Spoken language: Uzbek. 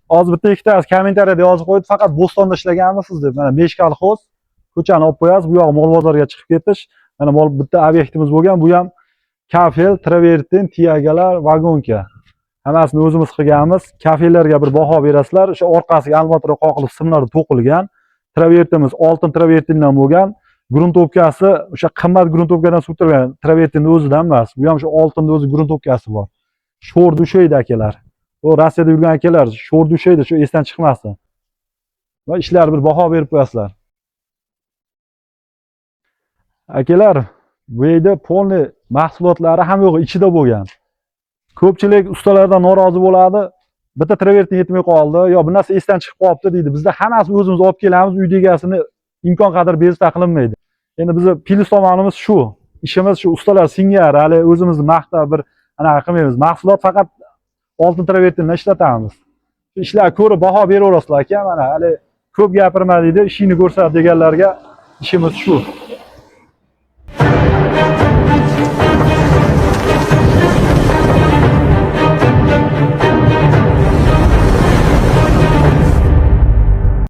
hozir bitta ikkitasi kommentariyada yozib qo'ydi, faqat Bo'stonda ishlaganmisiz deb. Mana 5 kolxoz ko'chani olib qo'yasiz, bu yoq mol bozorga chiqib ketish. Mana bitta obyektimiz bo'lgan, bu ham kafel, travertin, tiyagalar, vagonka. Hammasini o'zimiz qilganmiz. Kafellarga bir baho berasizlar. O'sha orqasiga almotra qoqilib simlar to'qilgan. Travertimiz oltin travertindan bo'lgan. Gruntovkasi o'sha qimmat gruntovkadan surtilgan travertinning o'zidan emas. Bu ham o'sha oltinning o'zi gruntovkasi bor. Sho'r dushaydi akalar. O Rossiyada yurgan akalar sho'r dushaydi, shu esdan chiqmasin. Va ishlar bir baho berib qo'yasizlar. Akalar, bu yerda polni mahsulotlari ham yo'q, ichida bo'lgan. Ko'pchilik ustalardan norozi bo'ladi. Bitta travertin yetmay qoldi, yo bu narsa esdan chiqib qolibdi deydi. Bizda hammasi o'zimiz olib kelamiz, uy egasini imkon qadar bezovta qilinmaydi. Endi bizni plyus tomonimiz shu. Ishimiz shu, ustalar singari, hali o'zimizni maqtab bir anaqa qilmaymiz. Mahsulot faqat oltin travertindan ishlatamiz. Shu ishlar ko'rib baho beraverasizlar aka, mana hali ko'p gapirma deydi, ishingni ko'rsat deganlarga ishimiz shu.